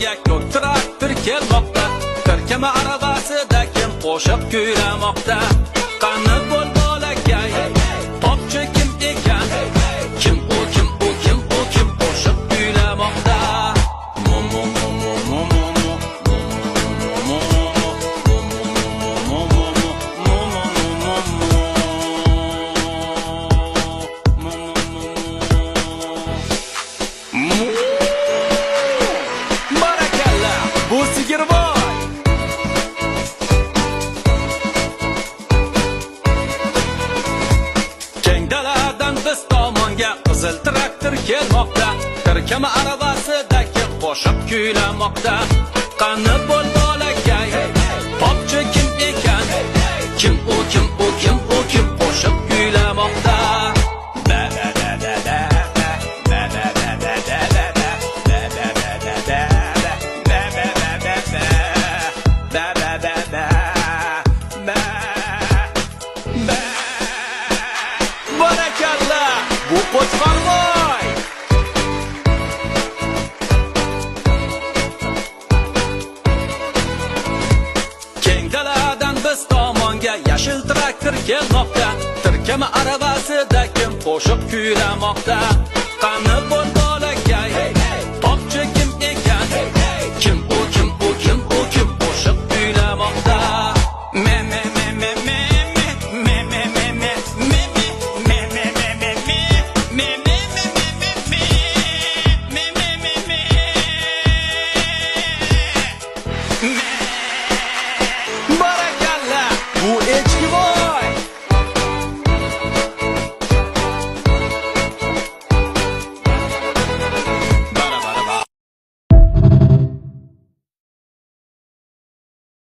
tomonga ko'k traktor kelmoqda. Tirkama arabasida kim qo'shiq kuylamoqda. Qani bo'l bolakay, topchi kim ekan? Kim u, kim u, kim u, kim qo'shiq kuylamoqda? Barakalla, bu sigirvoy. Keng daladan biz tomonga qizil traktor kelmoqda. Tirkama arabasida kim qo'shiq kuylamoqda. Qani bo'l bolakay, topchi kim ekan? Kim u, kim u, kim u, kim qo'shiq kuylamoqda? Barakalla, bu qo'chqorvoy. Keng daladan biz tomonga yashil traktor kelmoqda. Tirkama arabasida kim qo'shiq kuylamoqda. Qani bo'l